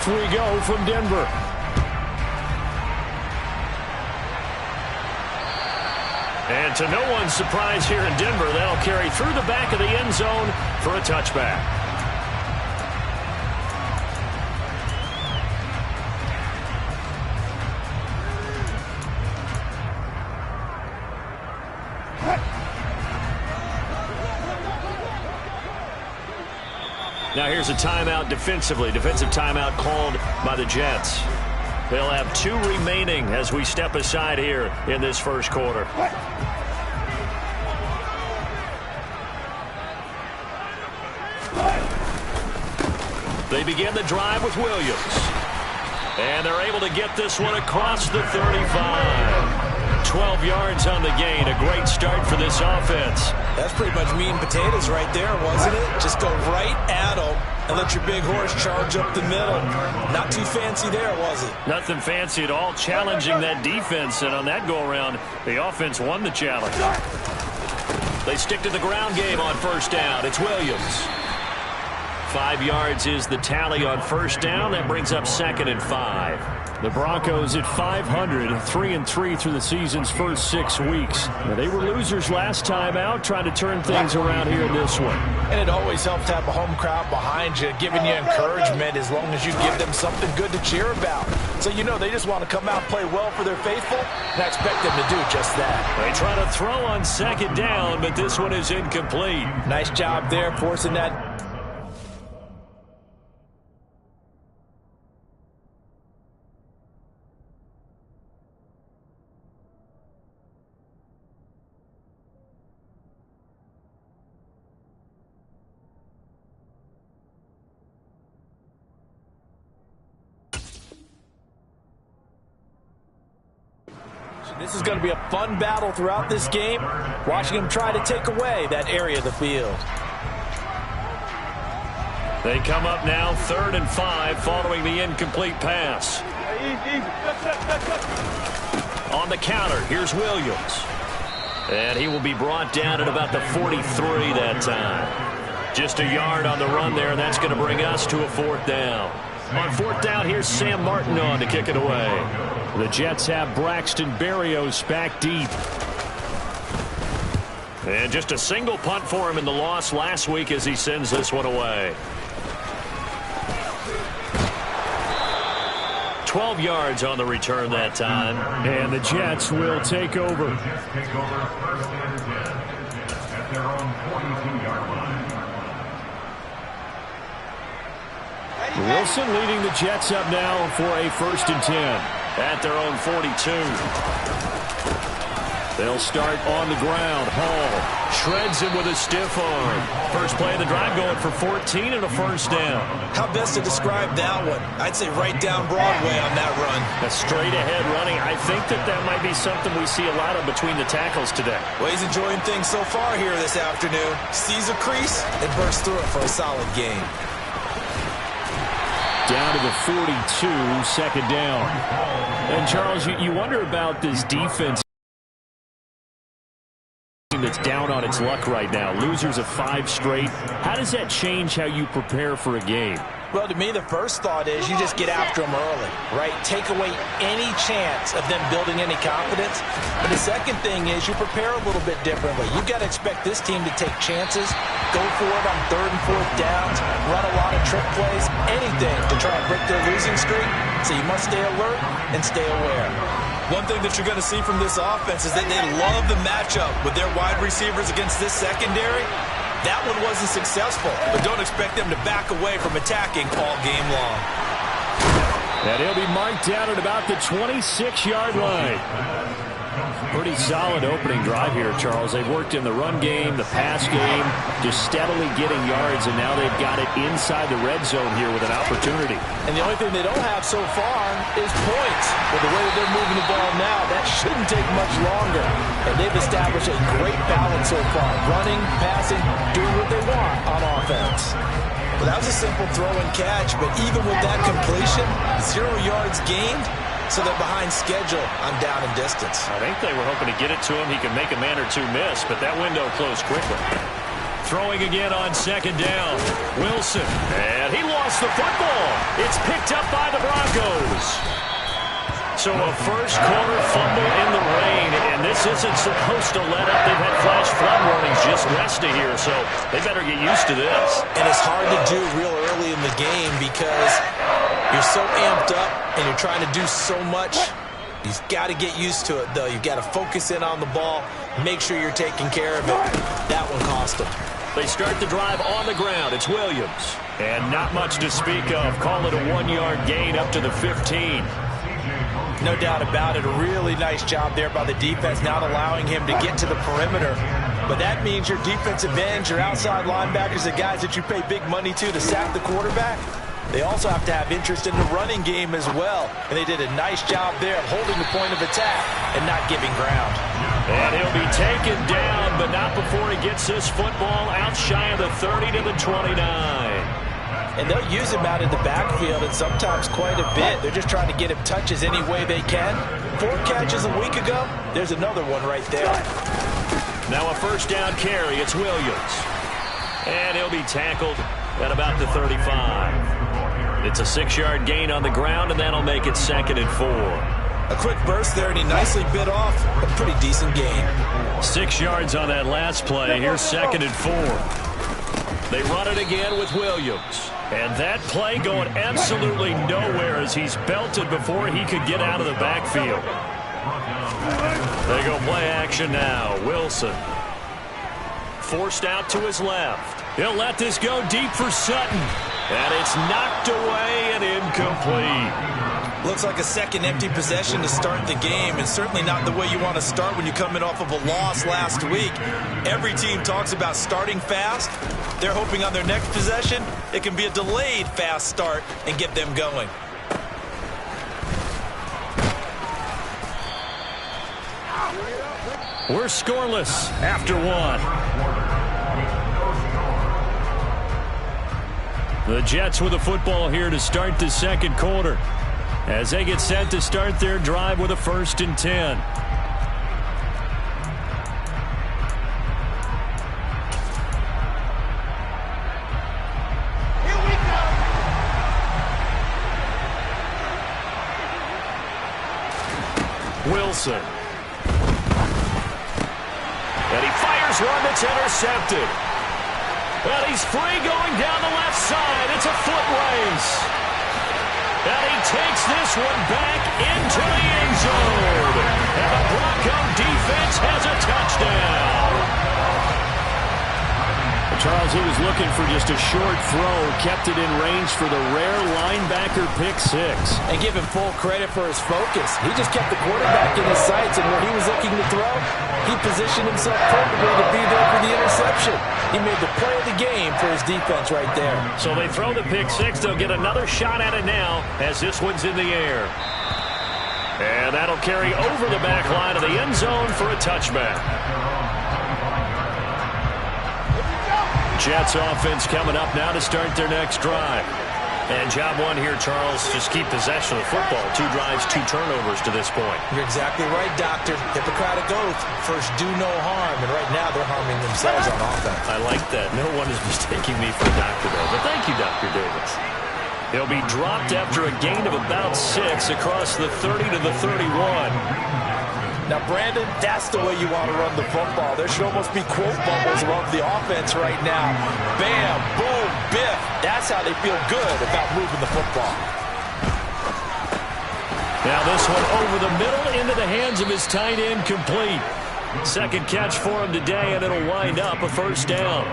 Off we go from Denver. And to no one's surprise here in Denver, that'll carry through the back of the end zone for a touchback. Now here's a timeout defensively. Defensive timeout called by the Jets. They'll have 2 remaining as we step aside here in this first quarter. They begin the drive with Williams. And they're able to get this one across the 35. 12 yards on the gain. A great start for this offense. That's pretty much meat and potatoes right there, wasn't it? Just go right at them and let your big horse charge up the middle. Not too fancy there, was it? Nothing fancy at all. Challenging that defense, and on that go-around, the offense won the challenge. They stick to the ground game on first down. It's Williams. 5 yards is the tally on first down. That brings up 2nd and 5. The Broncos at 500, 3-3 through the season's first 6 weeks. Now, they were losers last time out, trying to turn things around here in this one. And it always helps to have a home crowd behind you, giving you encouragement as long as you give them something good to cheer about. So, you know, they just want to come out and play well for their faithful, and I expect them to do just that. They try to throw on 2nd down, but this one is incomplete. Nice job there, forcing that. This is going to be a fun battle throughout this game, watching them try to take away that area of the field. They come up now 3rd and 5 following the incomplete pass. On the counter, here's Williams. And he will be brought down at about the 43 that time. Just a yard on the run there, and that's going to bring us to a 4th down. On 4th down, here's Sam Martin on to kick it away. The Jets have Braxton Berrios back deep. And just a single punt for him in the loss last week as he sends this one away. 12 yards on the return that time. And the Jets will take over. Wilson leading the Jets up now for a 1st and 10. At their own 42. They'll start on the ground. Hall shreds him with a stiff arm. First play of the drive going for 14 and a 1st down. How best to describe that one? I'd say right down Broadway on that run. A straight ahead running. I think that might be something we see a lot of between the tackles today. Well, he's enjoying things so far here this afternoon. Sees a crease and bursts through it for a solid gain. Down to the 42, 2nd down. And, Charles, you wonder about this defense that's down on its luck right now. Losers of 5 straight. How does that change how you prepare for a game? Well, to me, the first thought is you just get after them early, right? Take away any chance of them building any confidence. But the second thing is you prepare a little bit differently. You've got to expect this team to take chances, go for it on 3rd and 4th downs, run a lot of trick plays, anything to try and break their losing streak. So you must stay alert and stay aware. One thing that you're going to see from this offense is that they love the matchup with their wide receivers against this secondary. That one wasn't successful, but don't expect them to back away from attacking all game long. And he'll be marked down at about the 26-yard line. Pretty solid opening drive here, Charles. They've worked in the run game, the pass game, just steadily getting yards, and now they've got it inside the red zone here with an opportunity. And the only thing they don't have so far is points. But the way that they're moving the ball now, that shouldn't take much longer. And they've established a great balance so far. Running, passing, doing what they want on offense. Well, that was a simple throw and catch, but even with that completion, 0 yards gained, so they're behind schedule on down and distance. I think they were hoping to get it to him. He could make a man or two miss, but that window closed quickly. throwing again on second down. Wilson, and he lost the football. It's picked up by the Broncos. So a first quarter fumble in the rain, and this isn't supposed to let up. They've had flash flood warnings just west of here, so they better get used to this. And it's hard to do real early in the game because you're so amped up and you're trying to do so much. You've got to get used to it, though. You've got to focus in on the ball, make sure you're taking care of it. That one cost them. They start the drive on the ground. It's Williams. And not much to speak of. Call it a 1-yard gain up to the 15. No doubt about it. A really nice job there by the defense, not allowing him to get to the perimeter. But that means your defensive ends, your outside linebackers, the guys that you pay big money to sack the quarterback, they also have to have interest in the running game as well. And they did a nice job there of holding the point of attack and not giving ground. And he'll be taken down, but not before he gets this football out shy of the 30 to the 29. And they'll use him out in the backfield, and sometimes quite a bit. They're just trying to get him touches any way they can. 4 catches a week ago. There's another one right there. Now a first down carry. It's Williams. And he'll be tackled at about the 35. It's a 6-yard gain on the ground, and that'll make it 2nd and 4. A quick burst there, and he nicely bit off a pretty decent gain. 6 yards on that last play. Here's 2nd and 4. They run it again with Williams. And that play going absolutely nowhere as he's belted before he could get out of the backfield. They go play action now. Wilson. Forced out to his left. He'll let this go deep for Sutton. And it's knocked away and incomplete. Looks like a second empty possession to start the game, and certainly not the way you want to start when you're coming off of a loss last week. Every team talks about starting fast. They're hoping on their next possession it can be a delayed fast start and get them going. We're scoreless after 1. The Jets with the football here to start the second quarter as they get set to start their drive with a 1st and 10. Here we go. Wilson. And he fires one that's intercepted. And he's free going down the left side. It's a foot race. And he takes this one back into the end zone. And the Bronco defense has a touchdown. Charles, he was looking for just a short throw, kept it in range for the rare linebacker pick 6. And give him full credit for his focus. He just kept the quarterback in his sights, and when he was looking to throw, he positioned himself perfectly to be there for the interception. He made the play of the game for his defense right there. So they throw the pick 6. They'll get another shot at it now as this one's in the air. And that'll carry over the back line of the end zone for a touchback. Jets offense coming up now to start their next drive. And job 1 here, Charles, just keep possession of the football. 2 drives, 2 turnovers to this point. You're exactly right, Doctor. Hippocratic oath. First, do no harm. And right now, they're harming themselves on offense. I like that. No one is mistaking me for a doctor, though. But thank you, Dr. Davis. He'll be dropped after a gain of about 6 across the 30 to the 31. Now, Brandon, that's the way you want to run the football. There should almost be quote bubbles above the offense right now. Bam, boom, biff. That's how they feel good about moving the football. Now this one over the middle into the hands of his tight end, complete. Second catch for him today, and it'll wind up a first down.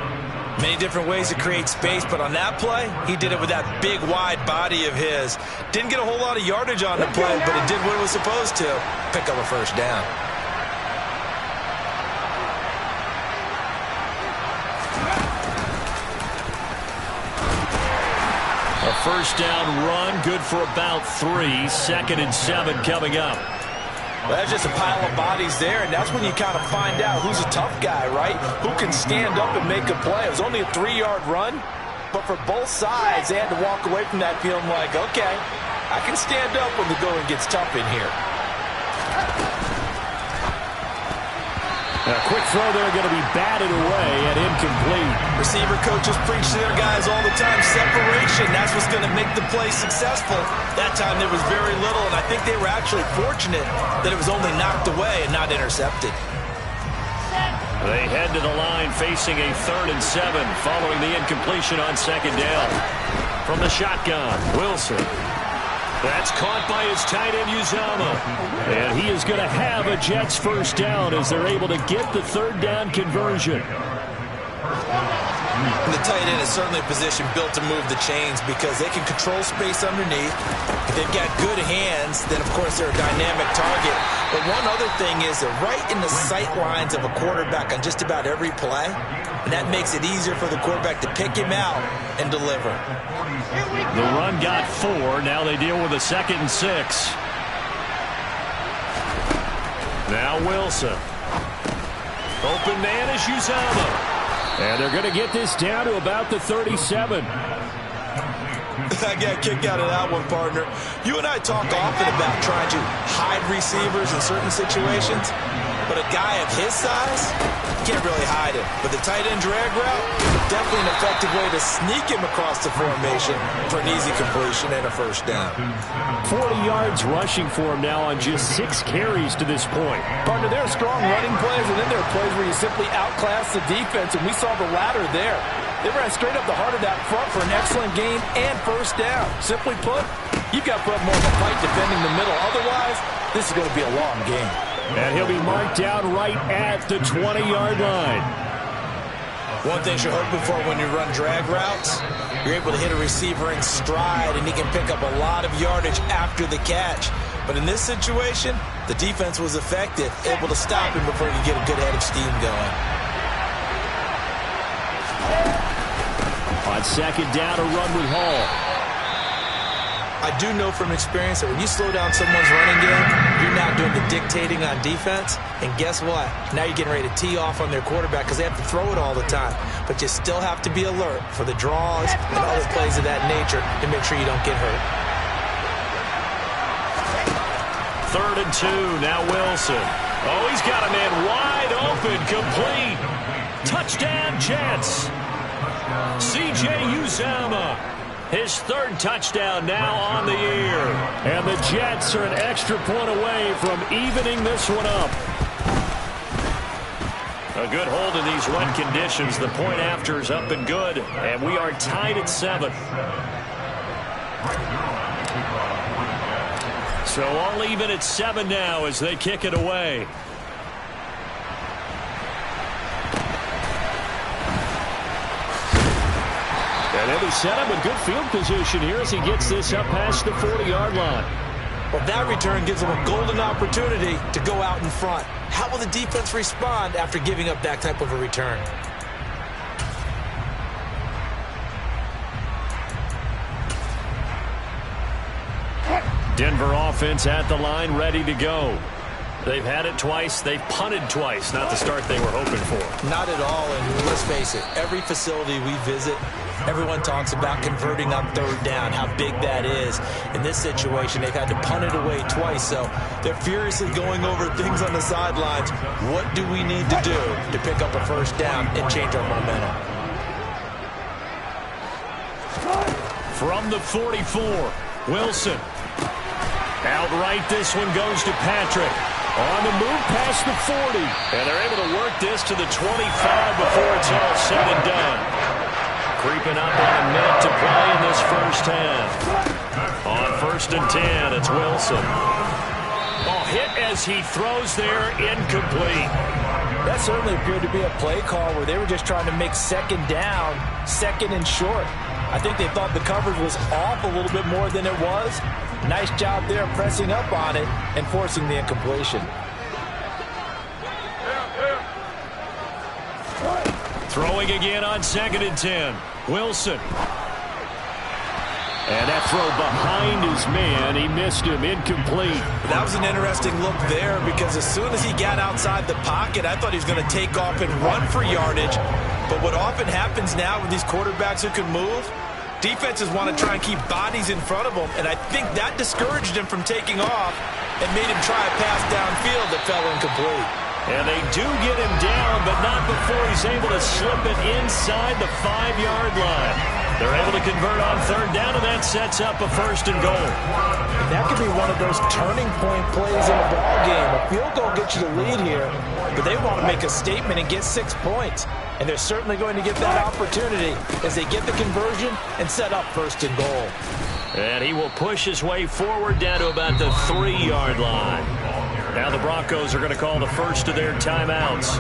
Many different ways to create space, but on that play, he did it with that big, wide body of his. Didn't get a whole lot of yardage on the play, but it did what it was supposed to. Pick up a first down. A first down run, good for about 3. 2nd and 7 coming up. Well, that's just a pile of bodies there, and that's when you kind of find out who's a tough guy, right? Who can stand up and make a play. It was only a 3-yard run, but for both sides, they had to walk away from that feeling like, okay, I can stand up when the going gets tough in here. A quick throw there going to be batted away and incomplete. Receiver coaches preach to their guys all the time, separation. That's what's going to make the play successful. That time there was very little, and I think they were actually fortunate that it was only knocked away and not intercepted. They head to the line facing a 3rd and 7 following the incompletion on 2nd down. From the shotgun, Wilson. That's caught by his tight end, Uzama. And he is going to have a Jets first down as they're able to get the 3rd down conversion. And the tight end is certainly a position built to move the chains because they can control space underneath. If they've got good hands, then, of course, they're a dynamic target. But one other thing is they're right in the sight lines of a quarterback on just about every play. And that makes it easier for the quarterback to pick him out and deliver. The run got 4. Now they deal with a 2nd and 6. Now Wilson. Open man is Uzama. And they're going to get this down to about the 37. I got kicked out of that one, partner. You and I talk often about trying to hide receivers in certain situations, but a guy of his size, you can't really hide him. But the tight end drag route, definitely an effective way to sneak him across the formation for an easy completion and a first down. 40 yards rushing for him now on just 6 carries to this point. Partner, there are strong running plays, and then there are plays where you simply outclass the defense, and we saw the latter there. They ran straight up the heart of that front for an excellent gain and first down. Simply put, you've got to put more of a fight defending the middle. Otherwise, this is going to be a long game. And he'll be marked down right at the 20-yard line. One thing you're hoping for when you run drag routes, you're able to hit a receiver in stride, and he can pick up a lot of yardage after the catch. But in this situation, the defense was effective, able to stop him before he could get a good head of steam going. On 2nd down, a run with Hall. I do know from experience that when you slow down someone's running game, you're now doing the dictating on defense. And guess what? Now you're getting ready to tee off on their quarterback because they have to throw it all the time. But you still have to be alert for the draws and other plays of that nature to make sure you don't get hurt. 3rd and 2, now Wilson. Oh, he's got a man wide open, complete. Touchdown, Jets. C.J. Uzama, his 3rd touchdown now on the year. And the Jets are an extra point away from evening this one up. A good hold in these run conditions. The point after is up and good, and we are tied at 7. So all even at 7 now as they kick it away. And then they set up a good field position here as he gets this up past the 40-yard line. Well, that return gives them a golden opportunity to go out in front. How will the defense respond after giving up that type of a return? Denver offense at the line, ready to go. They've had it twice. They've punted twice. Not the start they were hoping for. Not at all, and let's face it, every facility we visit, everyone talks about converting on 3rd down, how big that is. In this situation, they've had to punt it away twice, so they're furiously going over things on the sidelines. What do we need to do to pick up a first down and change our momentum? From the 44, Wilson. Outright, this one goes to Patrick. On the move past the 40. And they're able to work this to the 25 before it's all said and done. Creeping up on a minute to play in this first half. On 1st and 10, it's Wilson. Oh, hit as he throws there, incomplete. That certainly appeared to be a play call where they were just trying to make 2nd down, 2nd and short. I think they thought the coverage was off a little bit more than it was. Nice job there pressing up on it and forcing the incompletion. Throwing again on 2nd and 10. Wilson. And that throw behind his man. He missed him. Incomplete. That was an interesting look there because as soon as he got outside the pocket, I thought he was going to take off and run for yardage. But what often happens now with these quarterbacks who can move, defenses want to try and keep bodies in front of them, and I think that discouraged him from taking off and made him try a pass downfield that fell incomplete. And they do get him down, but not before he's able to slip it inside the 5-yard line. They're able to convert on third down, and that sets up a first and goal. And that could be one of those turning point plays in the ball game. A field goal gets you the lead here, but they want to make a statement and get 6 points. And they're certainly going to get that opportunity as they get the conversion and set up first and goal. And he will push his way forward down to about the 3-yard line. Now the Broncos are going to call the first of their timeouts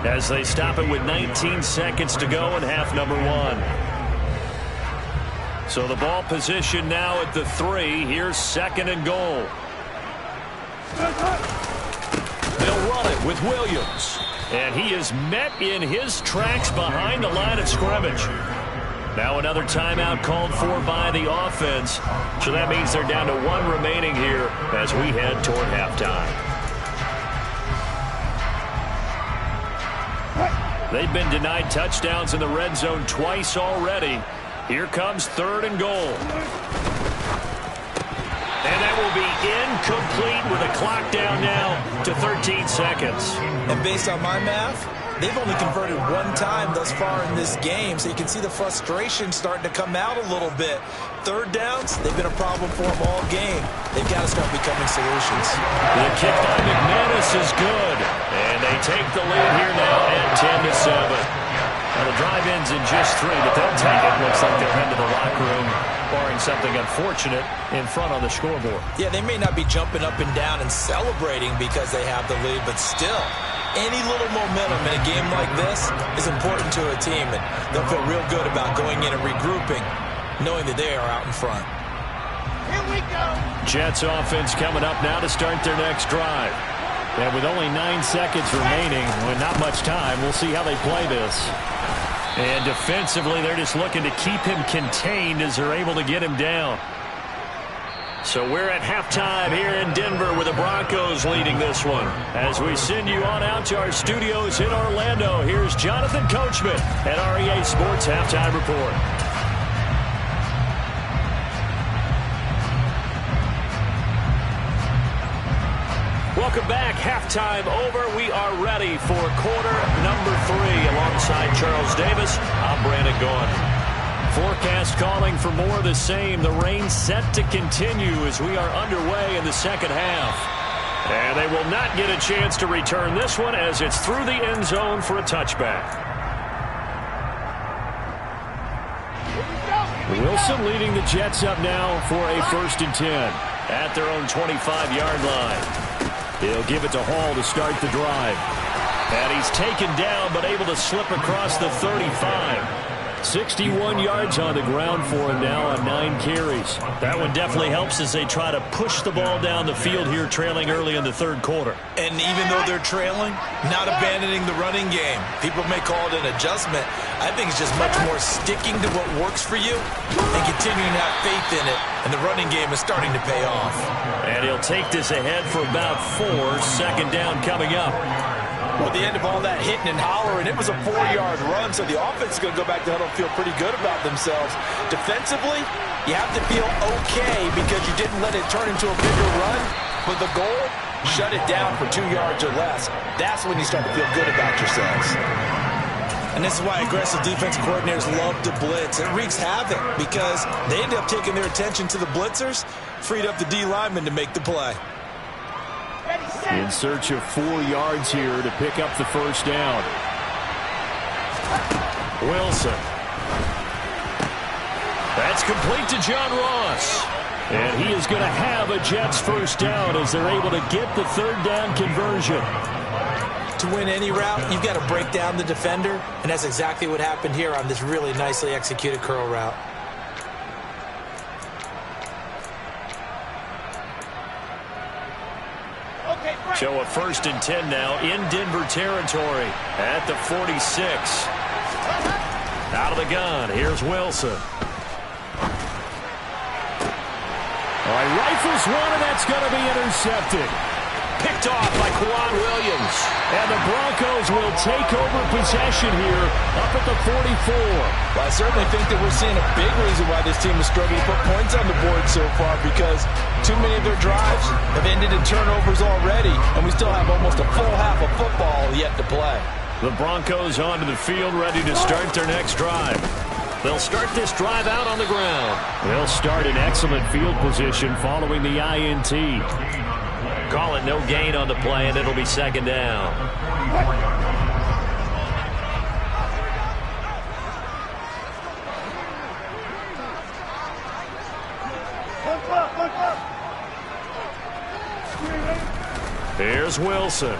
as they stop it with 19 seconds to go in half number 1. So the ball position now at the 3. Here's second and goal. They'll run it with Williams. And he is met in his tracks behind the line of scrimmage. Now another timeout called for by the offense. So that means they're down to 1 remaining here as we head toward halftime. They've been denied touchdowns in the red zone twice already. Here comes third and goal. And that will be incomplete with a clock down now to 13 seconds. And based on my math, they've only converted 1 time thus far in this game, so you can see the frustration starting to come out a little bit. Third downs, they've been a problem for them all game. They've got to start becoming solutions. The kick by McManus is good, and they take the lead here now at 10-7. Now the drive ends in just 3, but they'll take it. Looks like they'll head to the locker room, barring something unfortunate in front on the scoreboard. Yeah, they may not be jumping up and down and celebrating because they have the lead, but still, any little momentum in a game like this is important to a team, and they'll feel real good about going in and regrouping, knowing that they are out in front. Here we go. Jets offense coming up now to start their next drive. And with only 9 seconds remaining, with not much time, we'll see how they play this. And defensively, they're just looking to keep him contained as they're able to get him down. So we're at halftime here in Denver with the Broncos leading this one. As we send you on out to our studios in Orlando, here's Jonathan Coachman at REA Sports Halftime Report. Welcome back. Halftime over. We are ready for quarter number 3. Alongside Charles Davis, I'm Brandon Gaudin. Forecast calling for more of the same. The rain set to continue as we are underway in the second half. And they will not get a chance to return this one as it's through the end zone for a touchback. Wilson leading the Jets up now for a 1st and 10 at their own 25-yard line. He'll give it to Hall to start the drive. And he's taken down but able to slip across the 35. 61 yards on the ground for him now on 9 carries. That one definitely helps as they try to push the ball down the field here, trailing early in the 3rd quarter. And even though they're trailing, not abandoning the running game. People may call it an adjustment. I think it's just much more sticking to what works for you and continuing to have faith in it. And the running game is starting to pay off. And he'll take this ahead for about 4. 2nd down coming up. Well, at the end of all that hitting and hollering, it was a 4-yard run, so the offense is going to go back to huddle and feel pretty good about themselves. Defensively, you have to feel okay because you didn't let it turn into a bigger run, but the goal, shut it down for 2 yards or less. That's when you start to feel good about yourselves. And this is why aggressive defensive coordinators love to blitz. It wreaks havoc because they end up taking their attention to the blitzers, freed up the D linemen to make the play. In search of 4 yards here to pick up the 1st down. Wilson. That's complete to John Ross. And he is going to have a Jets 1st down as they're able to get the 3rd down conversion. To win any route, you've got to break down the defender, and that's exactly what happened here on this really nicely executed curl route. So a 1st and 10 now in Denver territory at the 46. Out of the gun, here's Wilson. All right, rifles one, and that's going to be intercepted. picked off by Quan Williams. And the Broncos will take over possession here up at the 44. Well, I certainly think that we're seeing a big reason why this team has struggled to put points on the board so far, because too many of their drives have ended in turnovers already, and we still have almost a full half of football yet to play. The Broncos onto the field, ready to start their next drive. They'll start this drive out on the ground. They'll start in excellent field position following the INT. Call it no gain on the play, and it'll be second down. Here's Wilson.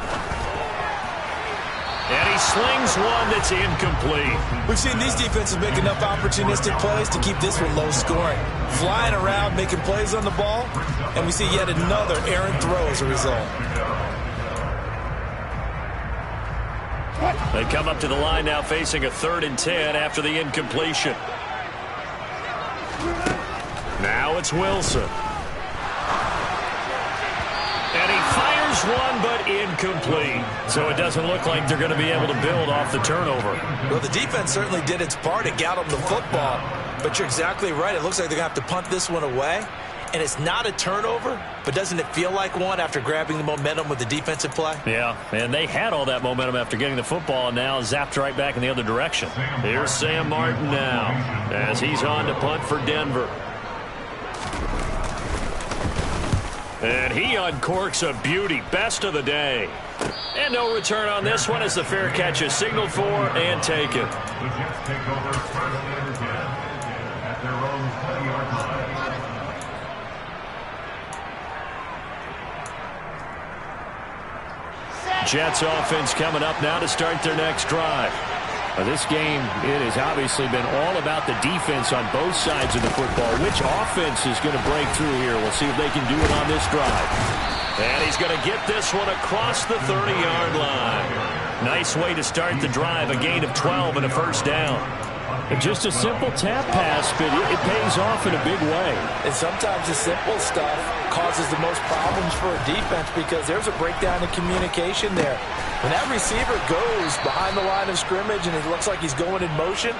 And he slings one that's incomplete. We've seen these defenses make enough opportunistic plays to keep this one low scoring. Flying around, making plays on the ball, and we see yet another errant throw as a result. They come up to the line now facing a 3rd and 10 after the incompletion. Now it's Wilson. And he fires one, but incomplete. So it doesn't look like they're going to be able to build off the turnover. Well, the defense certainly did its part. It got them the football. But you're exactly right. It looks like they're going to have to punt this one away. And it's not a turnover, but doesn't it feel like one after grabbing the momentum with the defensive play? Yeah, and they had all that momentum after getting the football, and now zapped right back in the other direction. Here's Sam Martin now as he's on to punt for Denver. And he uncorks a beauty. Best of the day. And no return on this one as the fair catch is signaled for and taken. Jets offense coming up now to start their next drive. This game, it has obviously been all about the defense on both sides of the football. Which offense is going to break through here? We'll see if they can do it on this drive. And he's going to get this one across the 30-yard line. Nice way to start the drive, a gain of 12 and a first down. Just a simple tap pass, but it pays off in a big way. And sometimes the simple stuff causes the most problems for a defense because there's a breakdown in communication there. When that receiver goes behind the line of scrimmage and it looks like he's going in motion,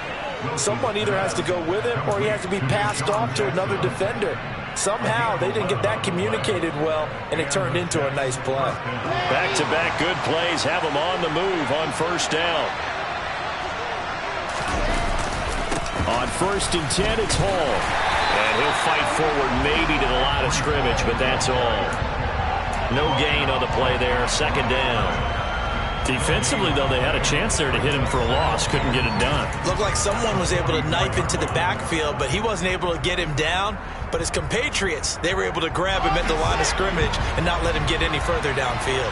someone either has to go with him or he has to be passed off to another defender. Somehow they didn't get that communicated well, and it turned into a nice play. Back-to-back good plays have them on the move on first down. On 1st and 10, it's Hall. And he'll fight forward maybe to the line of scrimmage, but that's all. No gain on the play there, second down. Defensively, though, they had a chance there to hit him for a loss. Couldn't get it done. Looked like someone was able to knife into the backfield, but he wasn't able to get him down. But his compatriots, they were able to grab him at the line of scrimmage and not let him get any further downfield.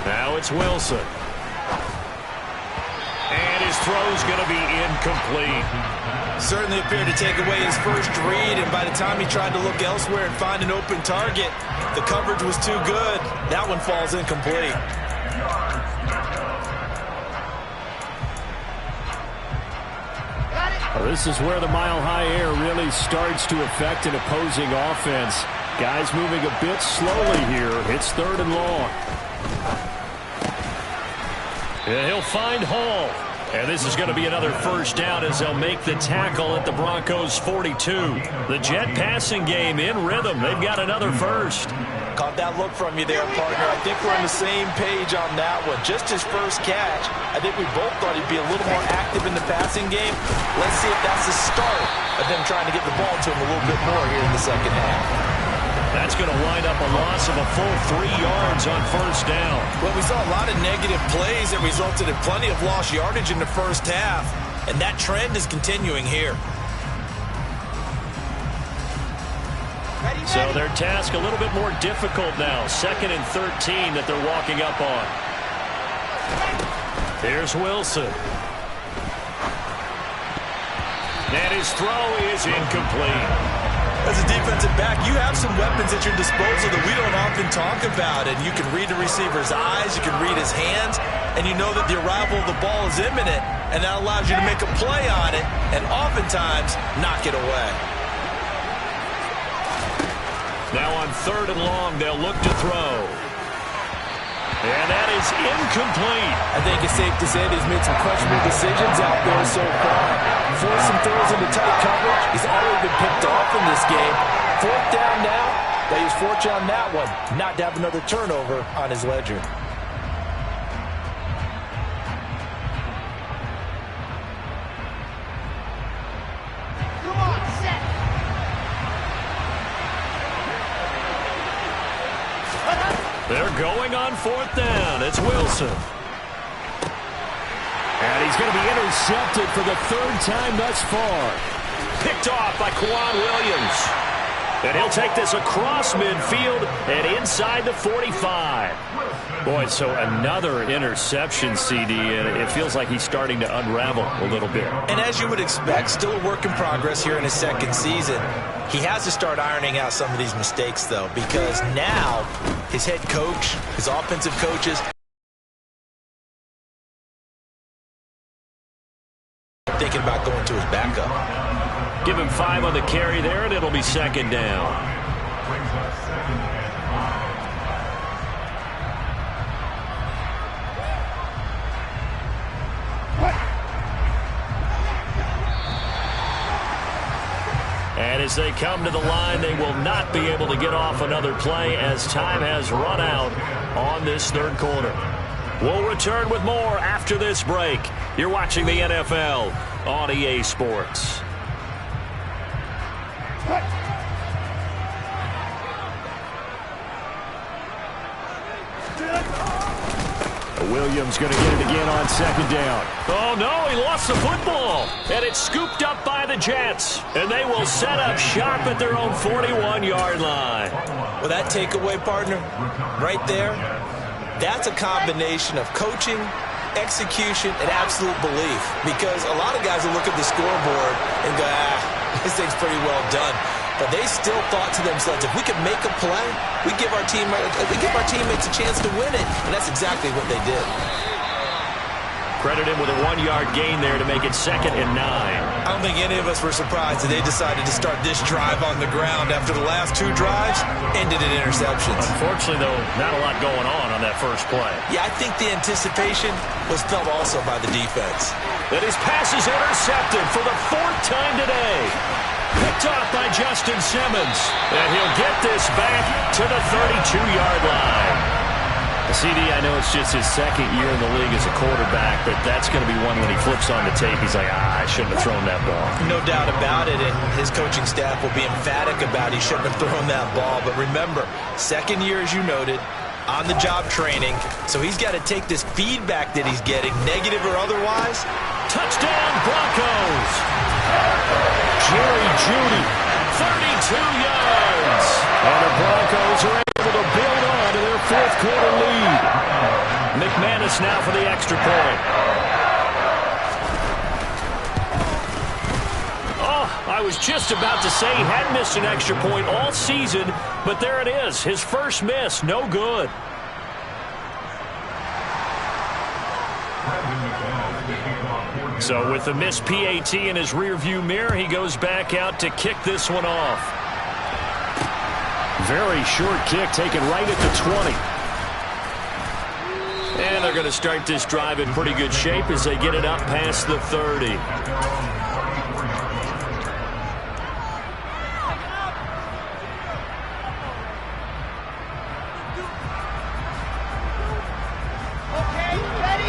Now it's Wilson. And his throw's going to be incomplete. Certainly appeared to take away his first read, and by the time he tried to look elsewhere and find an open target, the coverage was too good. That one falls incomplete. Well, this is where the mile-high air really starts to affect an opposing offense. Guys moving a bit slowly here. It's 3rd and long. And he'll find Hall. And this is going to be another first down as they'll make the tackle at the Broncos' 42. The Jet passing game in rhythm. They've got another first. Caught that look from you there, partner. I think we're on the same page on that one. Just his first catch. I think we both thought he'd be a little more active in the passing game. Let's see if that's the start of them trying to get the ball to him a little bit more here in the second half. That's going to wind up a loss of a full 3 yards on first down. Well, we saw a lot of negative plays that resulted in plenty of lost yardage in the first half, and that trend is continuing here. So their task a little bit more difficult now. 2nd and 13 that they're walking up on. Here's Wilson. And his throw is incomplete. As a defensive back, you have some weapons at your disposal that we don't often talk about. And you can read the receiver's eyes, you can read his hands, and you know that the arrival of the ball is imminent, and that allows you to make a play on it, and oftentimes knock it away. Now on 3rd and long, they'll look to throw. And that is incomplete. I think it's safe to say that he's made some questionable decisions out there so far. Forced some throws into tight coverage. He's already been picked off in this game. 4th down now. They use fortune on that one, not to have another turnover on his ledger. Come on, set. They're going on 4th down. It's Wilson. And he's going to be intercepted for the 3rd time thus far. Picked off by Quan Williams. And he'll take this across midfield and inside the 45. Boy, so another interception, CD, and it feels like he's starting to unravel a little bit. And as you would expect, still a work in progress here in his 2nd season. He has to start ironing out some of these mistakes, though, because now his head coach, his offensive coaches, thinking about going to his backup. Give him 5 on the carry there, and it'll be 2nd down. And as they come to the line, they will not be able to get off another play as time has run out on this 3rd quarter. We'll return with more after this break. You're watching the NFL on EA Sports. Williams going to get it again on 2nd down. Oh, no, he lost the football. And it's scooped up by the Jets. And they will set up shop at their own 41-yard line. Well, that takeaway, partner, right there, that's a combination of coaching, execution, and absolute belief. Because a lot of guys will look at the scoreboard and go, this thing's pretty well done. But they still thought to themselves, if we could make a play, we give our teammates a chance to win it. And that's exactly what they did. Credit him with a 1-yard gain there to make it 2nd and 9. I don't think any of us were surprised that they decided to start this drive on the ground after the last 2 drives ended in interceptions. Unfortunately, though, not a lot going on that first play. Yeah, I think the anticipation was felt also by the defense. That his pass is intercepted for the 4th time today. Picked off by Justin Simmons. And he'll get this back to the 32-yard line. CD, I know it's just his 2nd year in the league as a quarterback, but that's going to be one when he flips on the tape. He's like, I shouldn't have thrown that ball. No doubt about it, and his coaching staff will be emphatic about he shouldn't have thrown that ball. But remember, 2nd year, as you noted, on-the-job training, so he's got to take this feedback that he's getting, negative or otherwise. Touchdown, Broncos! Jerry Jeudy, 32 yards. And the Broncos are able to build on to their 4th quarter lead. McManus now for the extra point. Oh, I was just about to say he hadn't missed an extra point all season, but there it is. His first miss, no good. So with the missed PAT in his rearview mirror, he goes back out to kick this one off. Very short kick taken right at the 20. And they're going to start this drive in pretty good shape as they get it up past the 30.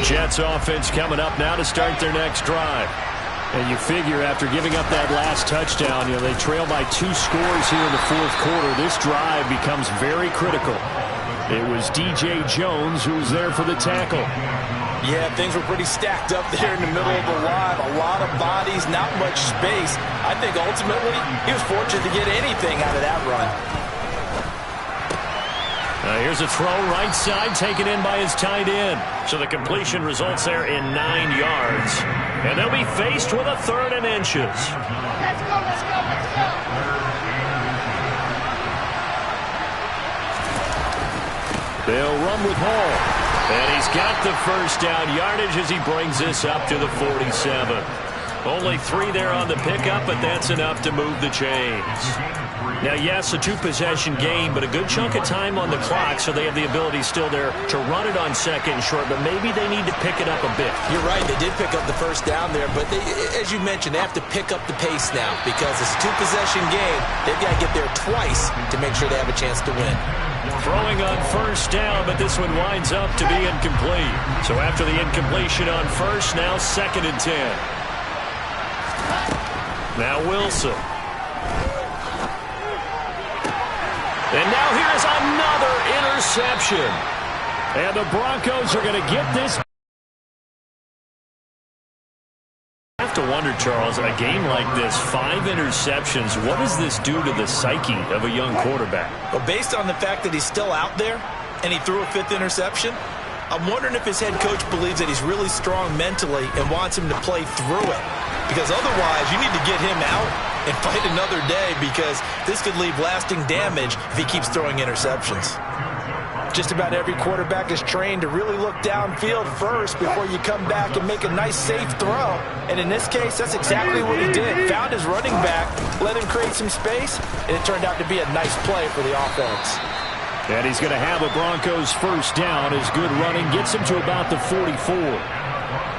Jets offense coming up now to start their next drive. And you figure after giving up that last touchdown, they trail by 2 scores here in the 4th quarter. This drive becomes very critical. It was DJ Jones who was there for the tackle. Yeah, things were pretty stacked up there in the middle of the line. A lot of bodies, not much space. I think ultimately he was fortunate to get anything out of that run. Here's a throw right side taken in by his tight end. So the completion results there in 9 yards. And they'll be faced with a 3rd and inches. Let's go, let's go, let's go. They'll run with Hall. And he's got the first down yardage as he brings this up to the 47. Only 3 there on the pickup, but that's enough to move the chains. Now, yes, a two-possession game, but a good chunk of time on the clock, so they have the ability still there to run it on second and short, but maybe they need to pick it up a bit. You're right. They did pick up the first down there, but as you mentioned, they have to pick up the pace now because it's a two-possession game. They've got to get there twice to make sure they have a chance to win. Throwing on first down, but this one winds up to be incomplete. So after the incompletion on first, now 2nd and 10. Now Wilson. And now here's another interception. And the Broncos are going to get this. I have to wonder, Charles, in a game like this, 5 interceptions, what does this do to the psyche of a young quarterback? Well, based on the fact that he's still out there and he threw a 5th interception, I'm wondering if his head coach believes that he's really strong mentally and wants him to play through it. Because otherwise, you need to get him out and fight another day because this could leave lasting damage if he keeps throwing interceptions. Just about every quarterback is trained to really look downfield first before you come back and make a nice, safe throw. And in this case, that's exactly what he did. Found his running back, let him create some space, and it turned out to be a nice play for the offense. And he's going to have a Broncos first down. His good running gets him to about the 44.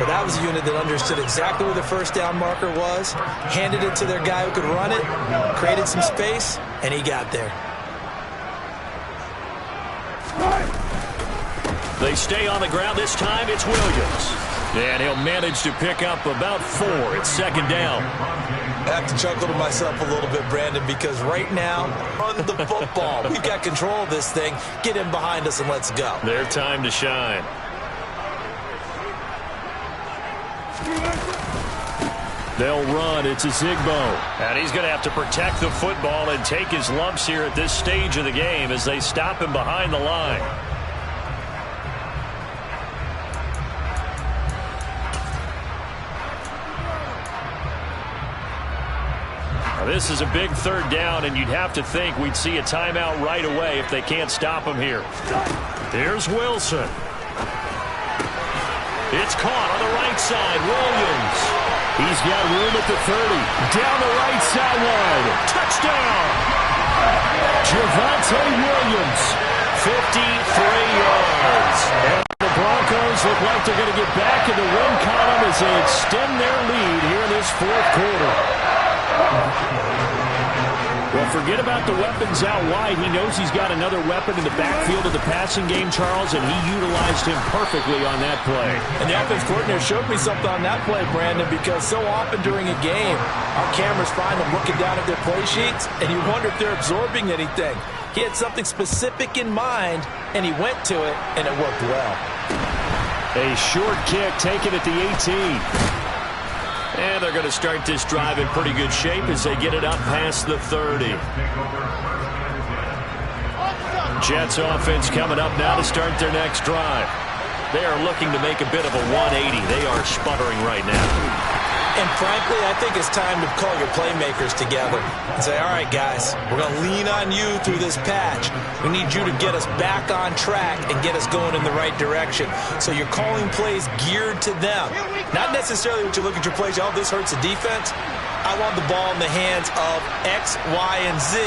But that was a unit that understood exactly where the first down marker was, handed it to their guy who could run it, created some space, and he got there. They stay on the ground. This time it's Williams. And he'll manage to pick up about 4. It's 2nd down. I have to chuckle to myself a little bit, Brandon, because right now, run the football. We've got control of this thing. Get him behind us and let's go. Their time to shine. They'll run. It's a Zigbo. And he's going to have to protect the football and take his lumps here at this stage of the game as they stop him behind the line. Now, this is a big 3rd down, and you'd have to think we'd see a timeout right away if they can't stop him here. Here's Wilson. It's caught on the right side. Williams. He's got room at the 30. Down the right sideline. Touchdown. Javonte Williams. 53 yards. And the Broncos look like they're going to get back in the win column as they extend their lead here in this 4th quarter. Well, forget about the weapons out wide. He knows he's got another weapon in the backfield of the passing game, Charles, and he utilized him perfectly on that play. And the offense coordinator showed me something on that play, Brandon, because so often during a game, our cameras find them looking down at their play sheets, and you wonder if they're absorbing anything. He had something specific in mind, and he went to it, and it worked well. A short kick taken at the 18. And they're going to start this drive in pretty good shape as they get it up past the 30. Jets offense coming up now to start their next drive. They are looking to make a bit of a 180. They are sputtering right now. And frankly, I think it's time to call your playmakers together and say, all right, guys, we're going to lean on you through this patch. We need you to get us back on track and get us going in the right direction. So you're calling plays geared to them. Not necessarily when you look at your plays, oh, this hurts the defense. I want the ball in the hands of X, Y, and Z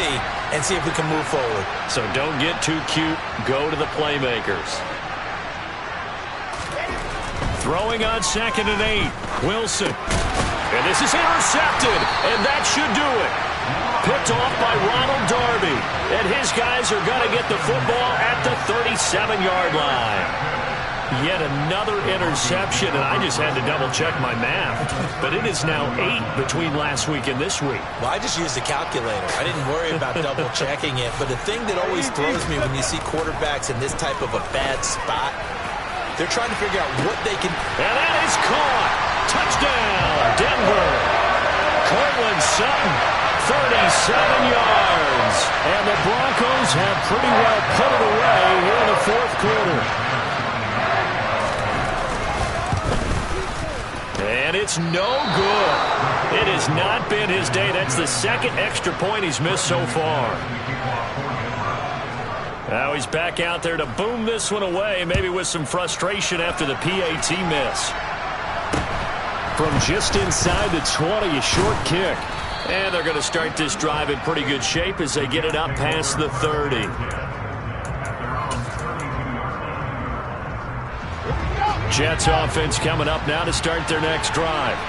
and see if we can move forward. So don't get too cute. Go to the playmakers. Throwing on 2nd and 8. Wilson. And this is intercepted. And that should do it. Picked off by Ronald Darby. And his guys are going to get the football at the 37-yard line. Yet another interception, and I just had to double-check my math. But it is now 8 between last week and this week. Well, I just used a calculator. I didn't worry about double-checking it. But the thing that always throws me when you see quarterbacks in this type of a bad spot, they're trying to figure out what they can... And that is caught. Touchdown, Denver. Cortland Sutton, 37 yards. And the Broncos have pretty well put it away here in the 4th quarter. And it's no good. It has not been his day. That's the 2nd extra point he's missed so far. Now he's back out there to boom this one away, maybe with some frustration after the PAT miss. From just inside the 20, a short kick. And they're going to start this drive in pretty good shape as they get it up past the 30. Jets offense coming up now to start their next drive.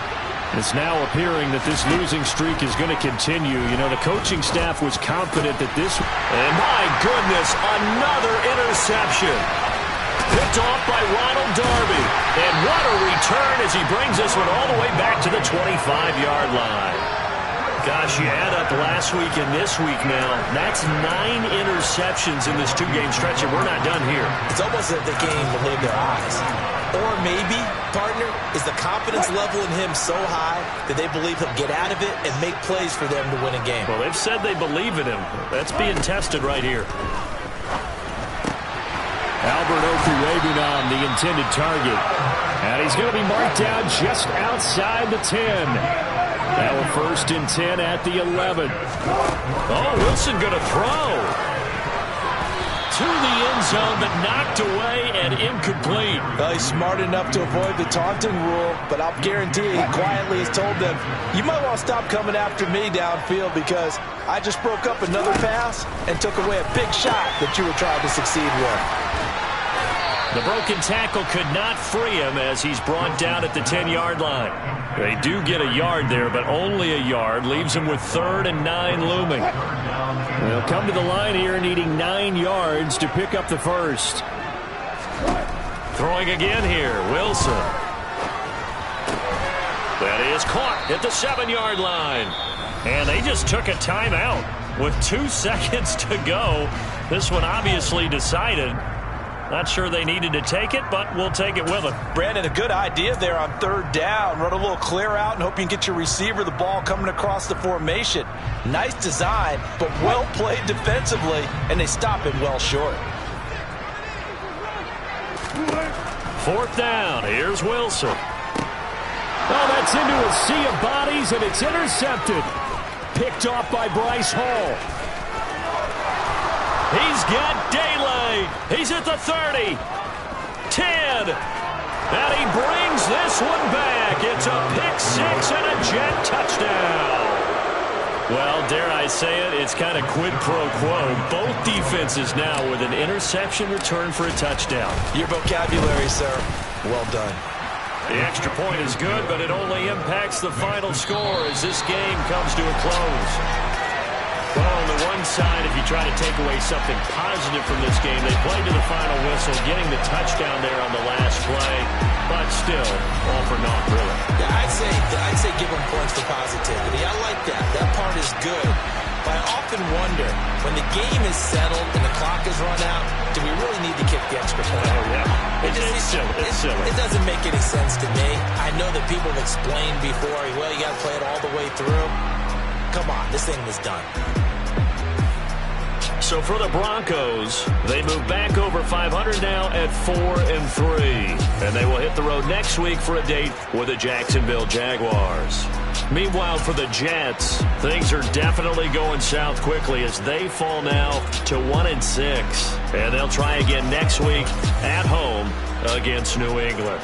It's now appearing that this losing streak is going to continue. You know, the coaching staff was confident that this... And my goodness, another interception. Picked off by Ronald Darby. And what a return as he brings this one all the way back to the 25-yard line. Gosh, you add up last week and this week now. That's 9 interceptions in this two-game stretch, and we're not done here. It's almost as if they can't even believe their eyes. Or maybe, partner, is the confidence level in him so high that they believe he'll get out of it and make plays for them to win a game. Well, they've said they believe in him. That's being tested right here. Albert Okwuegbunam, the intended target. And he's going to be marked down just outside the 10. Now a 1st and 10 at the 11. Oh, Wilson going to throw. To the end zone, but knocked away and incomplete. Well, he's smart enough to avoid the taunting rule, but I'll guarantee he quietly has told them, you might want to stop coming after me downfield because I just broke up another pass and took away a big shot that you were trying to succeed with. The broken tackle could not free him as he's brought down at the 10-yard line. They do get a yard there, but only a yard. Leaves him with 3rd and 9 looming. They'll come to the line here needing 9 yards to pick up the 1st. Throwing again here, Wilson. That is caught at the 7-yard line. And they just took a timeout with 2 seconds to go. This one obviously decided. Not sure they needed to take it, but we'll take it with them. Brandon, a good idea there on 3rd down. Run a little clear out and hope you can get your receiver the ball coming across the formation. Nice design, but well played defensively, and they stop it well short. 4th down. Here's Wilson. Oh, that's into a sea of bodies, and it's intercepted. Picked off by Bryce Hall. He's got daylight. He's at the 30. 10. And he brings this one back. It's a pick 6 and a Jet touchdown. Well, dare I say it, it's kind of quid pro quo. Both defenses now with an interception return for a touchdown. Your vocabulary, sir. Well done. The extra point is good, but it only impacts the final score as this game comes to a close. Well, on the one side, if you try to take away something positive from this game, they played to the final whistle, getting the touchdown there on the last play, but still, all for naught, really. Yeah, I'd say give them points for positivity. I like that. That part is good. But I often wonder, when the game is settled and the clock is run out, do we really need to kick the extra point? Oh, yeah. It's silly. It doesn't make any sense to me. I know that people have explained before, well, you got to play it all the way through. Come on, this thing was done. So for the Broncos, they move back over 500 now at 4-3. And they will hit the road next week for a date with the Jacksonville Jaguars. Meanwhile, for the Jets, things are definitely going south quickly as they fall now to 1-6. And they'll try again next week at home against New England.